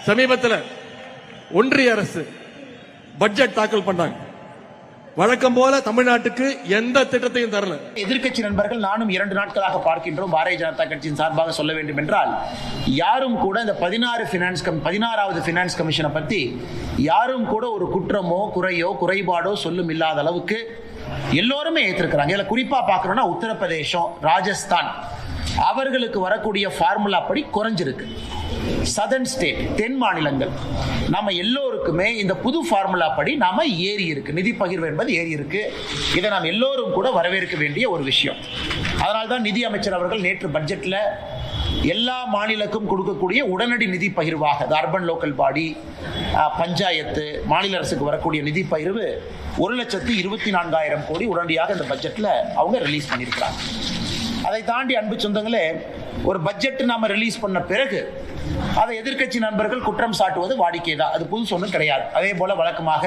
சமீபத்தில் ஒன்றிய அரசு பட்ஜெட் தாக்கல் பண்ணாங்க. வழக்கம் போல தமிழ்நாட்டுக்கு எந்த திட்டத்தையும் தரல. எதிர்க்கட்சி நண்பர்கள் நானும் 2 நாட்களாக பார்க்கின்றோம். பாரதிய ஜனதா கட்சியின் சார்பாக சொல்ல வேண்டும் என்றால், யாரும் கூட இந்த 16வது பினான்ஸ் கமிஷனை பத்தி யாரும் கூட ஒரு குற்றமோ குறையோ குறைபாடோ சொல்லும் இல்லாத அளவுக்கு எல்லோருமே ஏற்றிருக்கிறாங்க. இதுல குறிப்பா பார்க்கணும்னா உத்தரப்பிரதேசம், ராஜஸ்தான் அவர்களுக்கு வரக்கூடிய ஃபார்முலா படி குறைஞ்சிருக்கு. சதர்ன் ஸ்டேட், தென் மாநிலங்கள் நாம எல்லோருக்குமே இந்த புது ஃபார்முலா படி நாம ஏறி இருக்கு. நிதி பகிர்வு என்பது ஏறி இருக்கு. இதை நாம் எல்லோரும் கூட வரவேற்க வேண்டிய ஒரு விஷயம். அதனால்தான் நிதி அமைச்சர் அவர்கள் நேற்று பட்ஜெட்ல எல்லா மாநிலக்கும் கொடுக்கக்கூடிய உடனடி நிதி பகிர்வாக அர்பன் லோக்கல் பாடி, பஞ்சாயத்து, மாநில அரசுக்கு வரக்கூடிய நிதி பகிர்வு 1,24,000 கோடி உடனடியாக இந்த பட்ஜெட்ல அவங்க ரிலீஸ் பண்ணியிருக்கிறாங்க. அதை தாண்டி அன்பு சொந்தங்களே, ஒரு பட்ஜெட் நாம ரிலீஸ் பண்ண பிறகு அதை எதிர்க்கட்சி நண்பர்கள் குற்றம் சாட்டுவது வாடிக்கை தான். அது புதுசு ஒன்றும் கிடையாது. அதே போல வழக்கமாக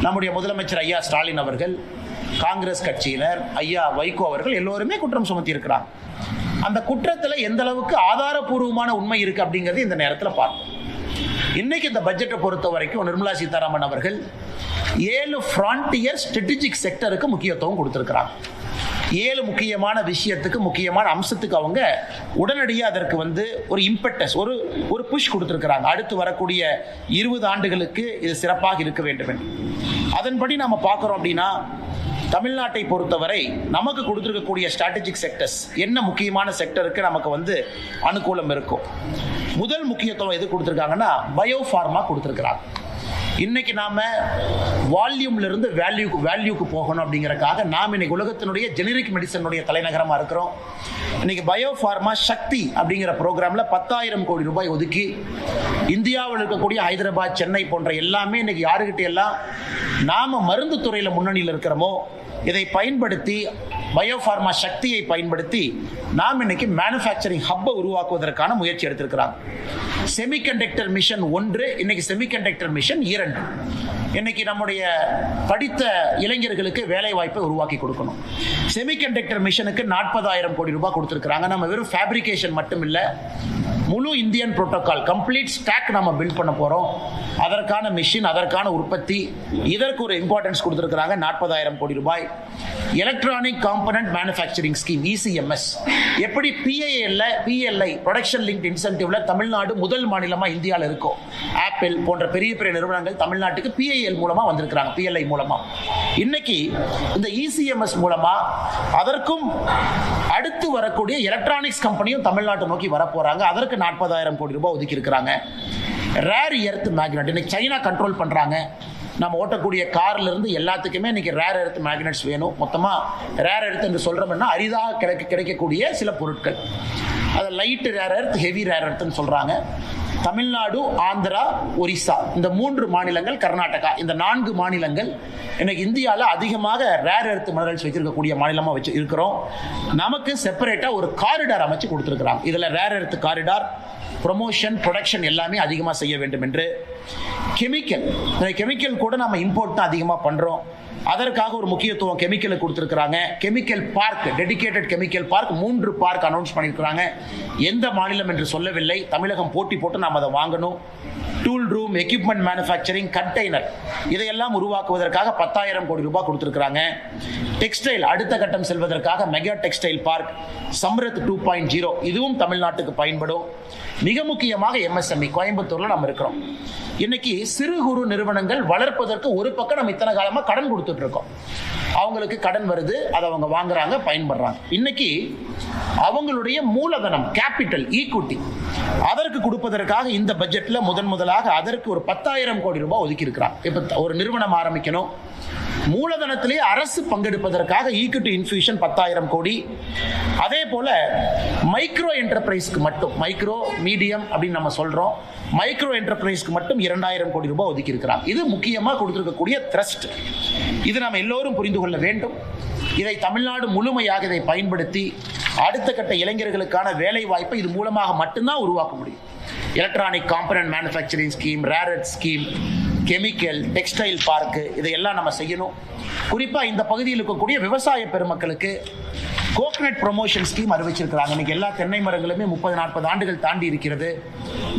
நம்முடைய முதலமைச்சர் ஐயா ஸ்டாலின் அவர்கள், காங்கிரஸ் கட்சியினர் ஐயா வைகோ அவர்கள் எல்லோருமே குற்றம் சுமத்தி இருக்கிறாங்க. அந்த குற்றத்துல எந்த அளவுக்கு ஆதாரபூர்வமான உண்மை இருக்கு அப்படிங்கறது இந்த நேரத்தில் பார்ப்போம். இன்னைக்கு இந்த பட்ஜெட்டை பொறுத்த வரைக்கும் நிர்மலா சீதாராமன் அவர்கள் 7 ஃப்ரான்டியர் ஸ்ட்ராட்டஜிக் செக்டருக்கு முக்கியத்துவம் கொடுத்திருக்கிறாங்க. 7 முக்கியமான விஷயத்துக்கு, முக்கியமான அம்சத்துக்கு அவங்க உடனடியாக அதற்கு ஒரு இம்பெட்டஸ், ஒரு புஷ் கொடுத்திருக்கிறாங்க. அடுத்து வரக்கூடிய 20 ஆண்டுகளுக்கு இது சிறப்பாக இருக்க வேண்டும் என்று. அதன்படி நாம பார்க்கிறோம் அப்படின்னா, தமிழ்நாட்டை பொறுத்தவரை நமக்கு கொடுத்திருக்கக்கூடிய ஸ்ட்ராட்டஜிக் செக்டர்ஸ் என்ன முக்கியமான செக்டருக்கு நமக்கு அனுகூலம் இருக்கும். முதல் முக்கியத்துவம் எது கொடுத்திருக்காங்கன்னா, பயோ ஃபார்மா கொடுத்திருக்கிறாங்க. இன்னைக்கு நாம வால்யூம்ல இருந்து வேல்யூக்கு போகணும் அப்படிங்கறதுக்காக நாம் இன்னைக்கு உலகத்தினுடைய ஜெனரிக் மெடிசனுடைய தலைநகரமா இருக்கிறோம். இன்னைக்கு பயோ ஃபார்மா சக்தி அப்படிங்கிற ப்ரோக்ராம்ல 10,000 கோடி ரூபாய் ஒதுக்கி இந்தியாவில் இருக்கக்கூடிய ஹைதராபாத், சென்னை போன்ற எல்லாமே இன்னைக்கு யாருகிட்ட எல்லாம் நாம மருந்து துறையில முன்னணியில் இருக்கிறோமோ இதை பயன்படுத்தி, பயோ ஃபார்மா சக்தியை பயன்படுத்தி நாம் இன்னைக்கு மேனுஃபேக்சரிங் ஹப்பை உருவாக்குவதற்கான முயற்சி எடுத்திருக்கிறாங்க. செமிகண்டக்டர் மிஷன் 1, இன்னைக்கு செமிகண்டக்டர் மிஷன் 2. இன்னைக்கு நம்முடைய படித்த இளைஞர்களுக்கு வேலை வாய்ப்பை உருவாக்கி கொடுக்கணும். செமிகண்டக்டர் மிஷனுக்கு 40,000 கோடி ரூபாய் கொடுத்திருக்கிறாங்க. நம்ம வெறும் ஃபேப்ரிகேஷன் மட்டும் இல்ல, முழு இந்தியன் புரோட்டோகால் கம்ப்ளீட் ஸ்டாக் நாம பில்ட் பண்ண போறோம். அதற்கான மிஷின், அதற்கான உற்பத்தி, இதற்கு ஒரு இம்பார்ட்டன்ஸ் கொடுத்திருக்கிறாங்க. 40,000 கோடி ரூபாய். Electronic component manufacturing scheme ECMS, எப்படி PLI ப்ரொடக்ஷன் லிங்க்ட் இன்சென்டிவ்ல தமிழ்நாடு முதல் மாநிலமா இந்தியாவில் இருக்கும். ஆப்பிள் போன்ற பெரிய பெரிய நிறுவனங்கள் தமிழ்நாட்டுக்கு PIL மூலமா வந்திருக்கிறாங்க, PLI மூலமா. இன்னைக்கு இந்த ECMS மூலமா அதற்கும் அடுத்து வரக்கூடிய எலக்ட்ரானிக்ஸ் கம்பெனியும் தமிழ்நாட்டை நோக்கி வர போறாங்க. அதற்கு 40,000 கோடி ரூபாய் ஒதுக்கி இருக்கிறாங்க. ரேர் எர்த் மேக்னெட் இன்னைக்கு சைனா கண்ட்ரோல் பண்றாங்க. நம்ம ஓட்டக்கூடிய கார்ல இருந்து எல்லாத்துக்குமே இன்னைக்கு ரேர் எர்த் மேக்னெட்ஸ் வேணும். மொத்தமா ரேர் எர்த் என்று சொல்றோம்னா அரிதாக கிடைக்கக்கூடிய சில பொருட்கள். அது light rare earth, heavy rare எர்த்னு சொல்றாங்க. தமிழ்நாடு, ஆந்திரா, ஒரிசா இந்த 3 மாநிலங்கள், கர்நாடகா இந்த 4 மாநிலங்கள் இன்னைக்கு இந்தியாவில் அதிகமாக ரேர் எர்த் மினரல்ஸ் வச்சிருக்கக்கூடிய மாநிலமா வச்சு இருக்கிறோம். நமக்கு செப்பரேட்டா ஒரு காரிடார் அமைச்சு கொடுத்திருக்கிறாங்க. இதுல rare earth corridor, promotion, production எல்லாமே அதிகமாக செய்ய வேண்டும் என்று. கெமிக்கல் கூட நம்ம இம்போர்ட் தான் அதிகமாக பண்றோம். அதற்காக ஒரு முக்கியத்துவம் கெமிக்கலுக்கு கொடுத்திருக்கிறாங்க. Chemical park, dedicated chemical park 3 park announce பண்ணியிருக்கிறாங்க. எந்த மாநிலம் என்று சொல்லவில்லை. தமிழகம் போட்டி போட்டு நாம் அதை வாங்கணும். Tool room, equipment manufacturing, container இதையெல்லாம் உருவாக்குவதற்காக 10,000 கோடி ரூபாய் கொடுத்திருக்கிறாங்க. டெக்ஸ்டைல் அடுத்த கட்டம் செல்வதற்காக மெகா டெக்ஸ்டைல் பார்க், சம்ரத் 2.0 இதுவும் தமிழ்நாட்டுக்கு பயன்படும். மிக முக்கியமாக MSME கோயம்புத்தூர்ல நம்ம இருக்கிறோம். இன்னைக்கு சிறு குறு நிறுவனங்கள் வளர்ப்பதற்கு ஒரு பக்கம் நம்ம இத்தனை காலமா கடன் கொடுத்துட்டு இருக்கோம். அவங்களுக்கு கடன் வருது, அதை அவங்க வாங்குறாங்க, பயன்படுறாங்க. இன்னைக்கு அவங்களுடைய மூலதனம், கேபிட்டல், ஈக்விட்டி அதற்கு கொடுப்பதற்காக இந்த பட்ஜெட்ல முதலாக அதற்கு ஒரு 10,000 கோடி ரூபாய் ஒதுக்கி இருக்கிறாங்க. இப்ப ஒரு நிறுவனம் ஆரம்பிக்கணும், மூலதனத்திலேயே அரசு பங்கெடுப்பதற்காக ஈக்விட்டி இன்ஃபியூஷன் 10,000 கோடி. அதே போல மைக்ரோ என்டர்பிரைஸ்க்கு மட்டும், மைக்ரோ மீடியம் அப்படின்னு நம்ம சொல்றோம், மைக்ரோ என்டர்பிரைஸ்க்கு மட்டும் 2,000 கோடி ரூபாய் ஒதுக்கி இருக்கிறாங்க. இது முக்கியமா கொடுத்திருக்கக்கூடிய த்ரஸ்ட். இது நாம் எல்லோரும் புரிந்து கொள்ள வேண்டும். இதை தமிழ்நாடு முழுமையாக இதை பயன்படுத்தி அடுத்த கட்ட இளைஞர்களுக்கான வேலை வாய்ப்பை இது மூலமாக மட்டும்தான் உருவாக்க முடியும். Electronic component manufacturing scheme, rare earth scheme, chemical, textile park இதையெல்லாம் நம்ம செய்யணும். குறிப்பா இந்த பகுதியில் இருக்கக்கூடிய விவசாய பெருமக்களுக்கு கோகனட் ப்ரொமோஷன் ஸ்கீம் அறிவிச்சிருக்கிறாங்க. இன்னைக்கு எல்லா தென்னை மரங்களுமே 30-40 ஆண்டுகள் தாண்டி இருக்கிறது.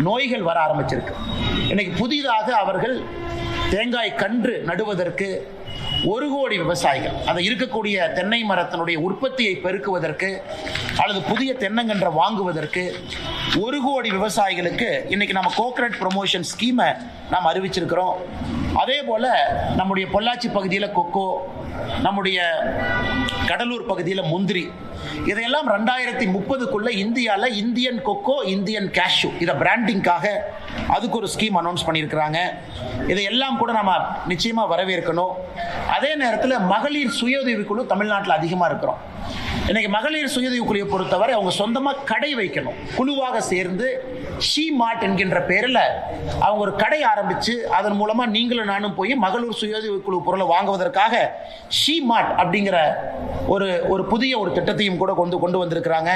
நோய்கள் வர ஆரம்பிச்சிருக்கு. இன்னைக்கு புதிதாக அவர்கள் தேங்காய் கன்று நடுவதற்கு 1 கோடி விவசாயிகள் அதை இருக்கக்கூடிய தென்னை மரத்தினுடைய உற்பத்தியை பெருக்குவதற்கு அல்லது புதிய தென்னங்கன்றை வாங்குவதற்கு 1 கோடி விவசாயிகளுக்கு இன்னைக்கு நம்ம கோகனட் ப்ரொமோஷன் ஸ்கீமை நாம் அறிவிச்சிருக்கிறோம். அதே போல நம்முடைய பொள்ளாச்சி பகுதியில் கொக்கோ, நம்முடைய கடலூர் பகுதியில் முந்திரி, இதையெல்லாம் 2030க்குள்ள இந்தியாவில் இந்தியன் கொக்கோ, இந்தியன் கேஷ்யூ இதை பிராண்டிங்காக அதுக்கு ஒரு ஸ்கீம் அனௌன்ஸ் பண்ணியிருக்கிறாங்க. இதையெல்லாம் கூட நம்ம நிச்சயமா வரவேற்கணும். அதே நேரத்தில் மகளிர் சுய உதவிக்குழு தமிழ்நாட்டில் அதிகமாக இருக்கிறோம். இன்னைக்கு மகளிர் சுயஉதவி குழுவை பொறுத்தவரை அவங்க சொந்தமாக கடை வைக்கணும். குழுவாக சேர்ந்து ஷீ மார்ட் என்கின்ற பேரில் அவங்க ஒரு கடை ஆரம்பித்து அதன் மூலமாக நீங்களும் நானும் போய் மகளிர் சுயஉதவி குழு பொருளை வாங்குவதற்காக ஷீ மார்ட் அப்படிங்கிற ஒரு புதிய ஒரு திட்டத்தையும் கூட கொண்டு வந்திருக்கிறாங்க.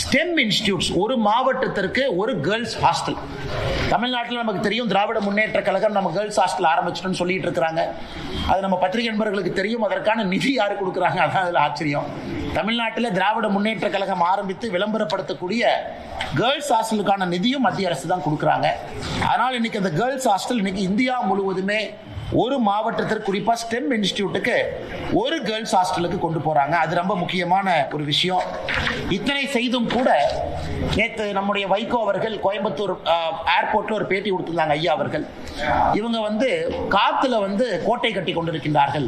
ஸ்டெம் இன்ஸ்டிடியூட்ஸ், ஒரு மாவட்டத்திற்கு ஒரு கேர்ள்ஸ் ஹாஸ்டல். தமிழ்நாட்டில் நமக்கு தெரியும், திராவிட முன்னேற்ற கழகம் நம்ம கேர்ள்ஸ் ஹாஸ்டல் ஆரம்பிச்சிட்டோம்னு சொல்லிட்டு இருக்கிறாங்க. அது நம்ம பத்திரிகை நண்பர்களுக்கு தெரியும். அதற்கான நிதி யாரு கொடுக்குறாங்க, அதான் அதில் ஆச்சரியம். தமிழ்நாட்டில் திராவிட முன்னேற்ற கழகம் ஆரம்பித்து விளம்பரப்படுத்தக்கூடிய கேர்ள்ஸ் ஹாஸ்டலுக்கான நிதியும் மத்திய அரசு தான் கொடுக்குறாங்க. அதனால் இன்னைக்கு அந்த கேர்ள்ஸ் ஹாஸ்டல் இன்னைக்கு இந்தியா முழுவதுமே ஒரு மாவட்டத்திற்கு, குறிப்பா ஸ்டெம் இன்ஸ்டிடியூட்டுக்கு ஒரு கேர்ள்ஸ் ஹாஸ்டலுக்கு கொண்டு போறாங்க. அது ரொம்ப முக்கியமான ஒரு விஷயம். இத்தனை செய்தும் கூட நேற்று நம்முடைய வைகோ அவர்கள் கோயம்புத்தூர் ஏர்போர்ட்ல ஒரு பேட்டி கொடுத்திருந்தாங்க. ஐயா அவர்கள் இவங்க காத்துல கோட்டை கட்டி கொண்டிருக்கின்றார்கள்,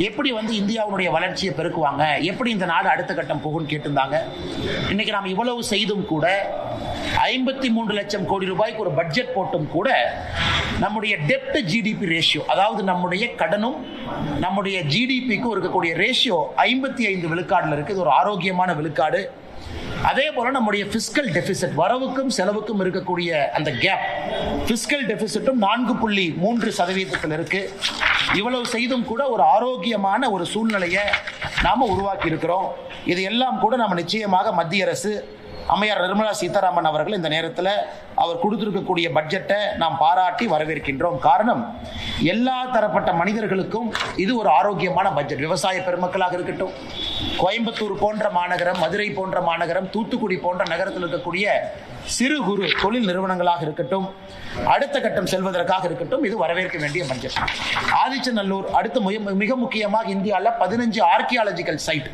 எப்படி இந்தியாவுடைய வளர்ச்சியை பெருக்குவாங்க, எப்படி இந்த நாடு அடுத்த கட்டம் போகும்னு கேட்டிருந்தாங்க. இன்னைக்கு நாம் இவ்வளவு செய்தும் கூட 53 லட்சம் கோடி ரூபாய்க்கு ஒரு பட்ஜெட் போட்டும் கூட நம்முடைய டெப்ட் ஜிடிபி ரேஷியோ, அதாவது நம்முடைய கடனும் நம்முடைய ஜிடிபிக்கும் இருக்கக்கூடிய ரேஷியோ 55 விழுக்காடுல இருக்கு. இது ஒரு ஆரோக்கியமான விழுக்காடு. அதே போல நம்முடைய பிஸ்கல் டெபிசிட், வரவுக்கும் செலவுக்கும் இருக்கக்கூடிய அந்த கேப், பிஸ்கல் டெபிசிட்டும் 4.3% இருக்கு. இவ்வளவு செய்தும் கூட ஒரு ஆரோக்கியமான ஒரு சூழ்நிலையை நாம உருவாக்கி இருக்கிறோம். இது எல்லாம் கூட நம்ம நிச்சயமாக மத்திய அரசு, அம்மையார் நிர்மலா சீதாராமன் அவர்கள் இந்த நேரத்தில் அவர் கொடுத்திருக்கக்கூடிய பட்ஜெட்டை நாம் பாராட்டி வரவேற்கின்றோம். காரணம், எல்லா தரப்பட்ட மனிதர்களுக்கும் இது ஒரு ஆரோக்கியமான பட்ஜெட். விவசாய பெருமக்களாக இருக்கட்டும், கோயம்புத்தூர் போன்ற மாநகரம், மதுரை போன்ற மாநகரம், தூத்துக்குடி போன்ற நகரத்தில் இருக்கக்கூடிய சிறு குறு தொழில் நிறுவனங்களாக இருக்கட்டும், அடுத்த கட்டம் செல்வதற்காக இருக்கட்டும், இது வரவேற்க வேண்டிய பட்ஜெட். ஆதிச்சநல்லூர் அடுத்து மிக முக்கியமாக இந்தியாவில் 15 ஆர்கியாலஜிக்கல் சைட்,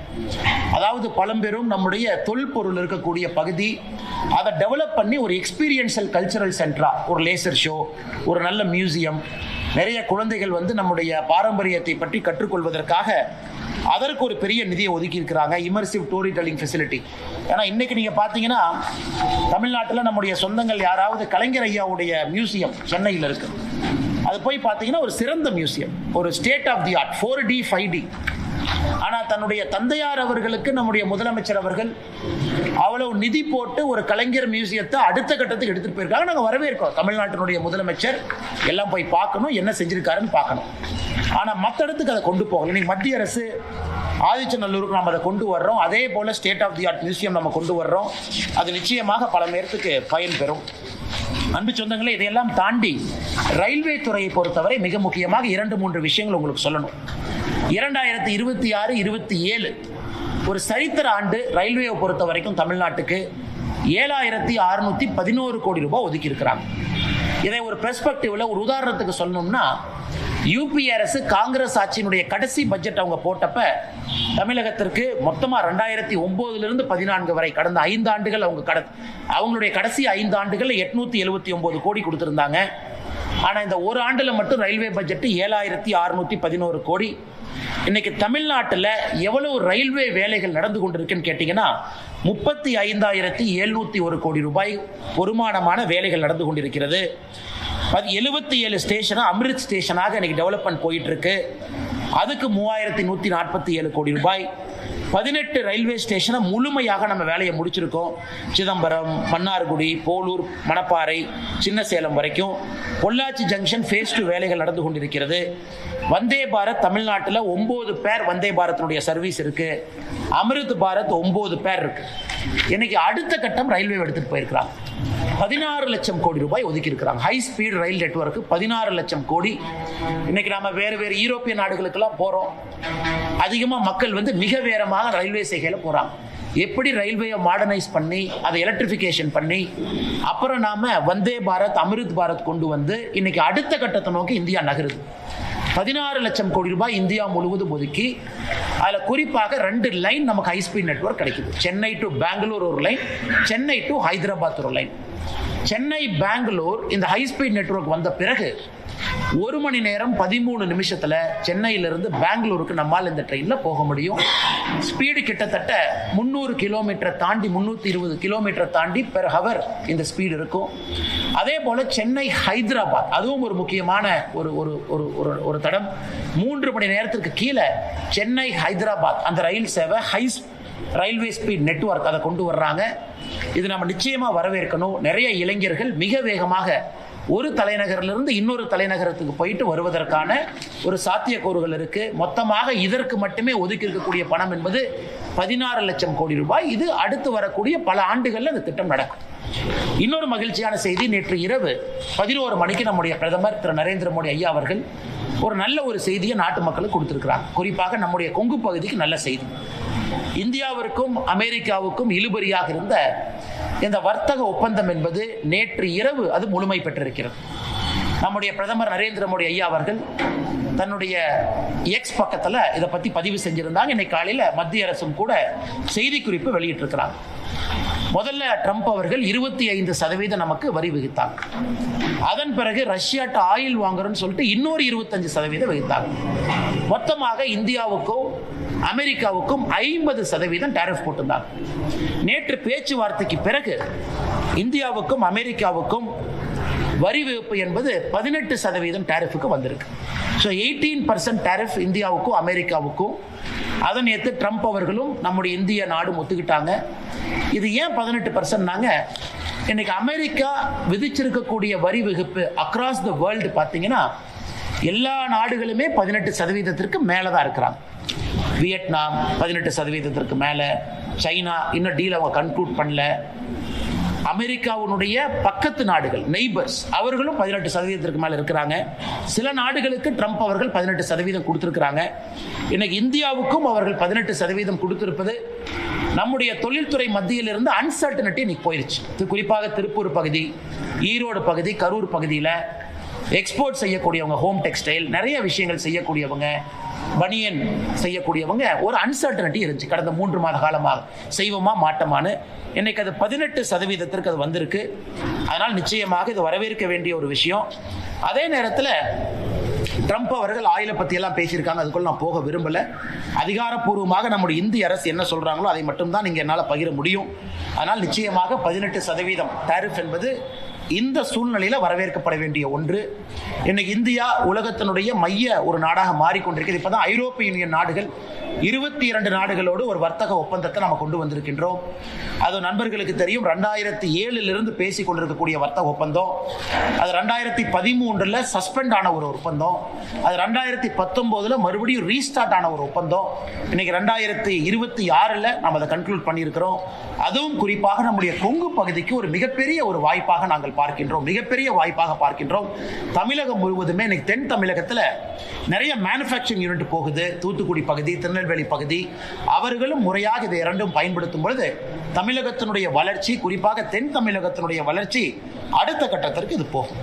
அதாவது பழம்பெரும் நம்முடைய தொல்பொருள் இருக்கக்கூடிய பகுதி, அதை டெவலப் பண்ணி ஒரு எக்ஸ்பீரியன்ஷியல் கல்ச்சரல் சென்டரா, ஒரு லேசர் ஷோ, ஒரு நல்ல மியூசியம், நிறைய குழந்தைகள் நம்முடைய பாரம்பரியத்தை பற்றி கற்றுக்கொள்வதற்காக அதற்கு ஒரு பெரிய நிதியை ஒதுக்கி இருக்கிறாங்க. Immersive story telling facility. ஏன்னா இன்னைக்கு நீங்க பாத்தீங்கன்னா தமிழ்நாட்டில் நம்முடைய சொந்தங்கள் யாராவது கலைஞர் ஐயாவுடைய மியூசியம் சென்னையில் இருக்கு, அது போய் பார்த்தீங்கன்னா ஒரு சிறந்த மியூசியம், ஒரு state of the art, 4D 5D. ஆனா தன்னுடைய தந்தையார் அவர்களுக்கு நம்முடைய முதலமைச்சர் அவர்கள் அவ்வளவு நிதி போட்டு ஒரு கலைஞர் மியூசியத்தை அடுத்த கட்டத்துக்கு எடுத்துட்டு போயிருக்காங்க. நாங்கள் வரவேற்கிறோம். தமிழ்நாட்டினுடைய முதலமைச்சர் எல்லாம் போய் பார்க்கணும், என்ன செஞ்சிருக்காருன்னு பார்க்கணும். ஆனா மற்ற இடத்துக்கு அதை கொண்டு போகல. இன்னைக்கு மத்திய அரசு ஆதிச்சநல்லூருக்கு நம்ம அதை கொண்டு வர்றோம். அதே போல state of the art museum நம்ம கொண்டு வர்றோம். அது நிச்சயமாக பல பேருக்கு பயன் பெறும். அன்பு சொந்தங்களே, இதையெல்லாம் தாண்டி ரயில்வே துறையை பொறுத்தவரை மிக முக்கியமாக 2-3 விஷயங்கள் உங்களுக்கு சொல்லணும். 2026-27 ஒரு சரித்திர ஆண்டு ரயில்வேயை பொறுத்த வரைக்கும் தமிழ்நாட்டுக்கு 7611 கோடி ரூபாய் ஒதுக்கி இருக்கிறாங்க. இதை ஒரு பெர்ஸ்பெக்டிவ்ல, ஒரு உதாரணத்துக்கு சொல்லணும்னா, யூபிஏ அரசு காங்கிரஸ் ஆட்சியினுடைய கடைசி பட்ஜெட் அவங்க போட்டப்ப தமிழகத்திற்கு மொத்தமா 2009 14 வரை கடந்த 5 ஆண்டுகள் அவங்களுடைய கடைசி 5 ஆண்டுகள் 879 கோடி கொடுத்திருந்தாங்க. ஆனா இந்த ஒரு ஆண்டுல மட்டும் ரயில்வே பட்ஜெட் 7611 கோடி. இன்னைக்கு தமிழ்நாட்டில் எவ்வளவு ரயில்வே வேலைகள் நடந்து கொண்டிருக்குன்னு கேட்டீங்கன்னா 35,701 கோடி ரூபாய் பொறுமானமான வேலைகள் நடந்து கொண்டிருக்கிறது. 77 ஸ்டேஷனா அமிர்த் ஸ்டேஷனாக இன்னைக்கு டெவலப்மெண்ட் போயிட்டு இருக்கு. அதுக்கு 3147 கோடி ரூபாய். 18 ரயில்வே ஸ்டேஷனை முழுமையாக நம்ம வேலையை முடிச்சிருக்கோம். சிதம்பரம், மன்னார்குடி, போலூர், மணப்பாறை, சின்ன சேலம் வரைக்கும். பொள்ளாச்சி ஜங்ஷன் phase 2 வேலைகள் நடந்து கொண்டிருக்கிறது. வந்தே பாரத் தமிழ்நாட்டில் 9 பேர் வந்தே பாரத்தினுடைய சர்வீஸ் இருக்கு. அமிர்த் பாரத் 9 பேர் இருக்கு. இன்னைக்கு அடுத்த கட்டம் ரயில்வே எடுத்துட்டு போயிருக்கிறாங்க. 16 லட்சம் கோடி ரூபாய் ஒதுக்கி இருக்கிறாங்க. ஹை ஸ்பீட் ரயில் நெட்வொர்க் 16 லட்சம் கோடி. இன்னைக்கு நாம வேறு யூரோப்பிய நாடுகளுக்கெல்லாம் போறோம். அதிகமா மக்கள் மிக வேகமாக ரயில்வே சேவையில போறாங்க. எப்படி ரயில்வேயை மாடர்னைஸ் பண்ணி அதை எலக்ட்ரிஃபிகேஷன் பண்ணி அப்புறம் நாம வந்தே பாரத், அமிர்த் பாரத் கொண்டு வந்து இன்னைக்கு அடுத்த கட்டத்தை நோக்கி இந்தியா நகருது. 16 லட்சம் கோடி ரூபாய் இந்தியா முழுவதும் ஒதுக்கி அதுல குறிப்பாக 2 லைன் நமக்கு ஹை ஸ்பீட் நெட்வொர்க் கிடைக்குது. சென்னை டு பெங்களூர் ஒரு லைன், சென்னை டு ஹைதராபாத் ஒரு லைன். சென்னை பெங்களூர் இந்த ஹை ஸ்பீட் நெட்வொர்க் வந்த பிறகு 1 மணி நேரம் 13 நிமிஷத்துல சென்னையிலிருந்து பெங்களூருக்கு நம்மால் இந்த ட்ரெயின்ல போக முடியும். ஸ்பீடு கிட்டத்தட்ட 300 கிலோமீட்டர் தாண்டி 320 கிலோமீட்டர் தாண்டி பெர் ஹவர் இந்த ஸ்பீடு இருக்கும். அதே போல சென்னை ஹைதராபாத் அதுவும் ஒரு முக்கியமான ஒரு தடம். 3 மணி நேரத்திற்கு கீழே சென்னை ஹைதராபாத் அந்த ரயில் சேவை ரயில்வே ஸ்பீட் நெட்வொர்க் அதை கொண்டு வர்றாங்க. இது நம்ம நிச்சயமா வரவேற்கணும். நிறைய இளைஞர்கள் மிக வேகமாக ஒரு தலைநகரிலிருந்து இன்னொரு தலைநகரத்துக்கு போயிட்டு வருவதற்கான ஒரு சாத்தியக்கூறுகள் இருக்கு. மொத்தமாக இதற்கு மட்டுமே ஒதுக்கி இருக்கக்கூடிய பணம் என்பது 16 லட்சம் கோடி ரூபாய். இது அடுத்து வரக்கூடிய பல ஆண்டுகள்ல இந்த திட்டம் நடக்கும். இன்னொரு மகிழ்ச்சியான செய்தி, நேற்று இரவு 11 மணிக்கு நம்முடைய பிரதமர் திரு நரேந்திர மோடி ஐயா அவர்கள் ஒரு நல்ல ஒரு செய்தியை நாட்டு மக்களுக்கு கொடுத்திருக்கிறார். குறிப்பாக நம்முடைய கொங்கு பகுதிக்கு நல்ல செய்தி. இந்தியாவிற்கும் அமெரிக்காவுக்கும் இழுபறியாக இருந்த இந்த வர்த்தக ஒப்பந்தம் என்பது நேற்று இரவு அது முழுமை பெற்றிருக்கிறது. நம்முடைய பிரதமர் நரேந்திர மோடி ஐயா அவர்கள் தன்னுடைய எக்ஸ் பக்கத்துல இதை பத்தி பதிவு செஞ்சிருந்தாங்க. இன்னைக்கு காலையில மத்திய அரசும் கூட செய்தி குறிப்பு வெளியிட்டிருக்கிறாங்க. முதல்ல ட்ரம்ப் அவர்கள் 25% நமக்கு வரி விதித்தாங்க. அதன் பிறகு ரஷ்யாட்ட ஆயில் வாங்குறோம்னு சொல்லிட்டு இன்னொரு 25% விதித்தாங்க. மொத்தமாக இந்தியாவுக்கும் அமெரிக்காவுக்கும் 50% டேரிஃப் போட்டிருந்தாங்க. நேற்று பேச்சுவார்த்தைக்கு பிறகு இந்தியாவுக்கும் அமெரிக்காவுக்கும் வரி விதிப்பு என்பது 18% டேரிஃபுக்கு வந்திருக்கு. ஸோ 18% டேரிஃப் இந்தியாவுக்கும் அமெரிக்காவுக்கும். அதை நேற்று ட்ரம்ப் அவர்களும் நம்முடைய இந்திய நாடும் ஒத்துக்கிட்டாங்க. இது ஏன் 18%? இன்னைக்கு அமெரிக்கா விதிச்சிருக்கக்கூடிய வரி விதிப்பு அக்ராஸ் த வேர்ல்டு பார்த்தீங்கன்னா எல்லா நாடுகளுமே 18% மேலே தான் இருக்கிறாங்க. வியட்நாம் 18% மேலே, சைனா இன்னும் டீல் அவங்க கன்க்ளூட் பண்ணல. அமெரிக்காவுடைய பக்கத்து நாடுகள் நெய்பர்ஸ் அவர்களும் 18% மேல இருக்கிறாங்க. சில நாடுகளுக்கு ட்ரம்ப் அவர்கள் 18% கொடுத்திருக்கிறாங்க. இன்னைக்கு இந்தியாவுக்கும் அவர்கள் 18% கொடுத்திருப்பது நம்முடைய தொழில்துறை மத்தியில் இருந்து அன்சர்டனிட்டி இன்னைக்கு போயிருச்சு. குறிப்பாக திருப்பூர் பகுதி, ஈரோடு பகுதி, கரூர் பகுதியில் எக்ஸ்போர்ட் செய்யக்கூடியவங்க, ஹோம் டெக்ஸ்டைல் நிறைய விஷயங்கள் செய்யக்கூடியவங்க, பனியன் செய்யக்கூடியவங்க ஒரு அன்சர்டனிட்டி இருந்துச்சு கடந்த 3 மாத காலமாக. செய்வோமா மாட்டோமான்னு. இன்னைக்கு அது 18% அது வந்திருக்கு. அதனால் நிச்சயமாக இது வரவேற்க வேண்டிய ஒரு விஷயம். அதே நேரத்தில் ட்ரம்ப் அவர்கள் ஆயிலை பத்தி எல்லாம் பேசியிருக்காங்க. அதுக்குள்ள நான் போக விரும்பல. அதிகாரப்பூர்வமாக நம்முடைய இந்திய அரசு என்ன சொல்றாங்களோ அதை மட்டும் தான் நீங்க என்னால் பகிர முடியும். அதனால் நிச்சயமாக 18% டாரிஃப் என்பது இந்த சூழ்நிலையில வரவேற்கப்பட வேண்டிய ஒன்று. இன்னைக்கு இந்தியா உலகத்தினுடைய மைய ஒரு நாடாக மாறிக்கொண்டிருக்கிறது. இப்பதான் ஐரோப்பிய யூனியன் நாடுகள் 22 நாடுகளோடு ஒரு வர்த்தக ஒப்பந்தத்தை நம்ம கொண்டு வந்திருக்கின்றோம். அது நண்பர்களுக்கு தெரியும், 2007 பேசிக் கொண்டிருக்கக்கூடிய வர்த்தக ஒப்பந்தம். அது 2013 சஸ்பெண்ட் ஆன ஒரு ஒப்பந்தம். அது 2019 மறுபடியும் ரீஸ்டார்ட் ஆன ஒரு ஒப்பந்தம். இன்னைக்கு 2026 நம்ம அதை கன்க்ளூட் பண்ணியிருக்கிறோம். அதுவும் குறிப்பாக நம்முடைய கொங்கு பகுதிக்கு ஒரு மிகப்பெரிய ஒரு வாய்ப்பாக நாங்கள் பார்க்கின்றோம். மிகப்பெரிய வாய்ப்பாக பார்க்கின்றோம். தமிழகம் முழுவதுமே இன்னைக்கு தென் தமிழகத்தில் நிறைய மேனுஃபேக்சரிங் யூனிட் போகுது. தூத்துக்குடி பகுதி, திருநெல்வேலி பகுதி, அவர்களும் முறையாக இதை இரண்டும் பயன்படுத்தும் பொழுது தமிழகத்தினுடைய வளர்ச்சி, குறிப்பாக தென் தமிழகத்தினுடைய வளர்ச்சி அடுத்த கட்டத்திற்கு இது போகும்.